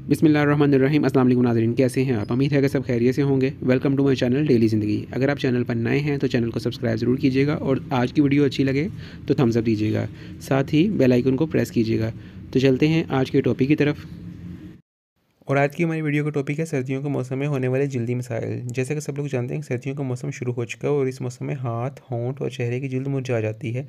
बिस्मिल्लाहिर्रहमानिर्रहीम। अस्सलाम वालेकुम नाज़रीन, कैसे हैं आप? उम्मीद है कि सब खैरियत से होंगे। Welcome to my channel daily Zindagi. अगर आप चैनल पर नए हैं तो चैनल को सब्सक्राइब ज़रूर कीजिएगा और आज की वीडियो अच्छी लगे तो थम्स अप दीजिएगा, साथ ही बेल आइकन को प्रेस कीजिएगा। तो चलते हैं आज के टॉपिक की तरफ। और आज की हमारी वीडियो का टॉपिक है सर्दियों के मौसम में होने वाले जल्दी मसाइल। जैसे कि सब लोग जानते हैं कि सर्दियों का मौसम शुरू हो चुका है और इस मौसम में हाथ, होंठ और चेहरे की जल्द मुरझा जाती है।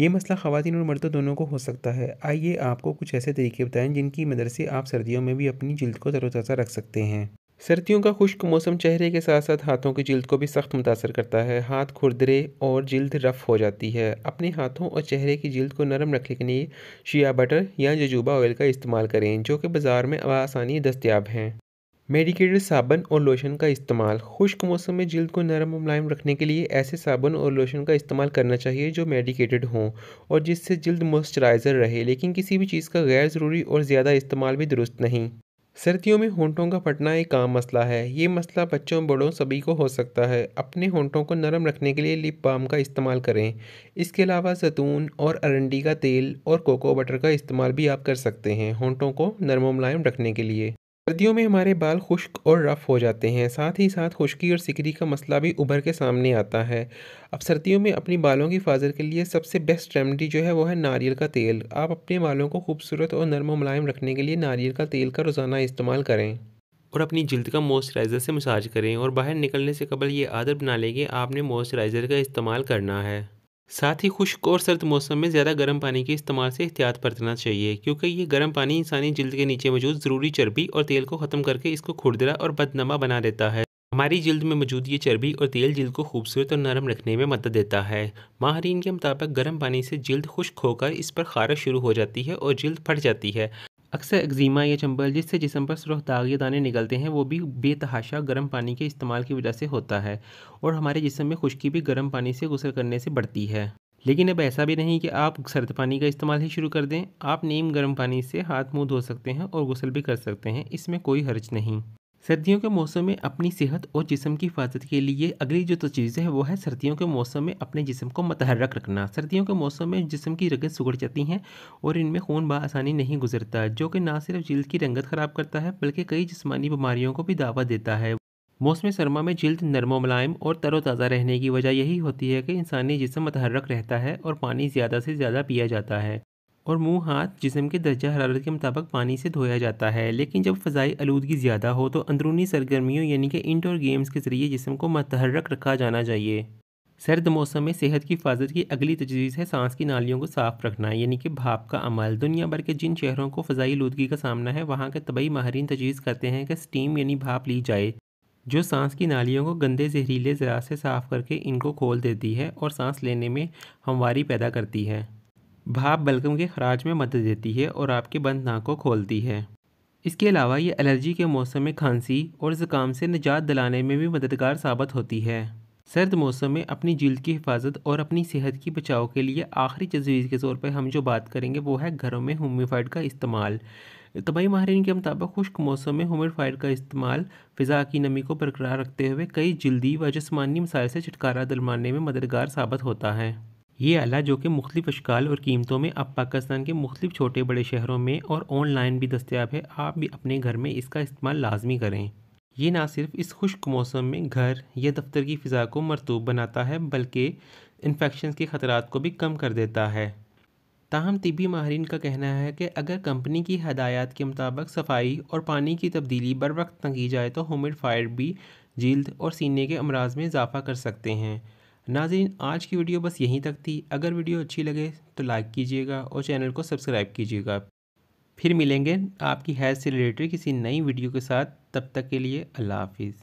ये मसला ख़वातीन और मर्दों दोनों को हो सकता है। आइए आपको कुछ ऐसे तरीके बताएं जिनकी मदद से आप सर्दियों में भी अपनी जल्द को तरोताज़ा रख सकते हैं। सर्दियों का खुश्क मौसम चेहरे के साथ साथ हाथों की जल्द को भी सख्त मुतासर करता है। हाथ खुरदरे और जल्द रफ़ हो जाती है। अपने हाथों और चेहरे की जल्द को नरम रखने के लिए शिया बटर या जजूबा ऑयल का इस्तेमाल करें, जो कि बाज़ार में आसानी दस्तयाब हैं। मेडिकेटेड साबुन और लोशन का इस्तेमाल। खुश्क मौसम में जल्द को नरम और मुलायम रखने के लिए ऐसे साबुन और लोशन का इस्तेमाल करना चाहिए जो मेडिकेटेड हों और जिससे जल्द मॉइस्चराइज़र रहे, लेकिन किसी भी चीज़ का गैर ज़रूरी और ज़्यादा इस्तेमाल भी दुरुस्त नहीं। सर्दियों में होंठों का फटना एक आम मसला है। ये मसला बच्चों बड़ों सभी को हो सकता है। अपने होंठों को नरम रखने के लिए लिप बाम का इस्तेमाल करें। इसके अलावा जैतून और अरंडी का तेल और कोको बटर का इस्तेमाल भी आप कर सकते हैं होंठों को नरम और मुलायम रखने के लिए। सर्दियों में हमारे बाल खुश्क और रफ़ हो जाते हैं, साथ ही साथ खुश्की और सिकरी का मसला भी उभर के सामने आता है। अब सर्दियों में अपनी बालों की हिफाजत के लिए सबसे बेस्ट रेमेडी जो है वो है नारियल का तेल। आप अपने बालों को खूबसूरत और नरम और मुलायम रखने के लिए नारियल का तेल का रोज़ाना इस्तेमाल करें और अपनी जल्द का मॉइस्चराइज़र से मसाज करें और बाहर निकलने से कबल ये आदत बना लें कि आपने मॉइस्चराइज़र का इस्तेमाल करना है। साथ ही खुश्क और सर्द मौसम में ज़्यादा गर्म पानी के इस्तेमाल से एहतियात बरतना चाहिए, क्योंकि ये गर्म पानी इंसानी जल्द के नीचे मौजूद ज़रूरी चर्बी और तेल को ख़त्म करके इसको खुरदरा और बदनमा बना देता है। हमारी जल्द में मौजूद ये चर्बी और तेल जल्द को खूबसूरत और नरम रखने में मदद देता है। माहरीन के मुताबिक गर्म पानी से जल्द खुश्क होकर इस पर खारिश शुरू हो जाती है और जल्द फट जाती है। अक्सर एक्जिमा या चंबल जिससे जिस्म पर सुर्ख दाग या दाने निकलते हैं वो भी बेतहाशा गर्म पानी के इस्तेमाल की वजह से होता है और हमारे जिस्म में खुश्की भी गर्म पानी से गुस्ल करने से बढ़ती है। लेकिन अब ऐसा भी नहीं कि आप सर्द पानी का इस्तेमाल ही शुरू कर दें। आप नीम गर्म पानी से हाथ मुंह धो सकते हैं और गुस्ल भी कर सकते हैं, इसमें कोई हर्ज नहीं। सर्दियों के मौसम में अपनी सेहत और जिस्म की हिफाजत के लिए अगली जो तजवीज़ है वो है सर्दियों के मौसम में अपने जिस्म को मतहर्रक रखना। सर्दियों के मौसम में जिस्म की रगत सिकुड़ जाती हैं और इनमें खून बआसानी नहीं गुजरता, जो कि ना सिर्फ जल्द की रंगत ख़राब करता है बल्कि कई जिस्मानी बीमारियों को भी दावा देता है। मौसम सरमा में जल्द नरम व मुलायम और तरोताज़ा रहने की वजह यही होती है कि इंसानी जिस्म मतहर्रक रहता है और पानी ज़्यादा से ज़्यादा पिया जाता है और मुंह हाथ जिस्म के दर्जा हरारत के मुताबिक पानी से धोया जाता है। लेकिन जब फ़ज़ाई आलूदगी ज़्यादा हो तो अंदरूनी सरगर्मियों यानी कि इंडोर गेम्स के ज़रिए जिस्म को मतहर्रक रखा जाना चाहिए। सर्द मौसम में सेहत की हिफाजत की अगली तजवीज़ है सांस की नालियों को साफ़ रखना, यानी कि भाप का अमल। दुनिया भर के जिन शहरों को फ़ज़ाई आलूदगी का सामना है वहाँ के तबई माहिरीन तजवीज़ करते हैं कि स्टीम यानी भाप ली जाए, जो सांस की नालियों को गंदे जहरीले ज़रात से साफ़ करके इनको खोल देती है और सांस लेने में हमवारी पैदा करती है। भाप बलगम के खराज में मदद देती है और आपके बंद नाक को खोलती है। इसके अलावा ये एलर्जी के मौसम में खांसी और ज़ुकाम से निजात दिलाने में भी मददगार साबित होती है। सर्द मौसम में अपनी जल्द की हिफाजत और अपनी सेहत की बचाव के लिए आखिरी तजवीज़ के तौर पर हम जो बात करेंगे वो है घरों में ह्यूमिडिफाइड का इस्तेमाल। तबई माहिरीन के मुताबिक खुश्क मौसम में ह्यूमिडिफाइड का इस्तेमाल फ़िज़ा की नमी को बरकरार रखते हुए कई जल्दी व जिस्मानी मसाइल से छुटकारा दिलवाने में मददगार साबित होता है। ये आला, जो कि मुख्तलिफ़ अशकाल और कीमतों में अब पाकिस्तान के मुख्तलिफ़ छोटे बड़े शहरों में और ऑनलाइन भी दस्तयाब है, आप भी अपने घर में इसका इस्तेमाल लाजमी करें। ये ना सिर्फ इस खुश्क मौसम में घर या दफ्तर की फ़िज़ा को मरतूब बनाता है बल्कि इन्फेक्शन के ख़तरात को भी कम कर देता है। ताहम तिब्बी माहिरीन का कहना है कि अगर कंपनी की हदायत के मुताबिक सफाई और पानी की तब्दीली बर वक्त न की जाए तो ह्यूमिडिफायर भी जल्द और सीने के अमराज में इजाफ़ा कर सकते हैं। नाज़रीन, आज की वीडियो बस यहीं तक थी। अगर वीडियो अच्छी लगे तो लाइक कीजिएगा और चैनल को सब्सक्राइब कीजिएगा। फिर मिलेंगे आपकी हेल्थ से रिलेटेड किसी नई वीडियो के साथ। तब तक के लिए अल्लाह हाफिज़।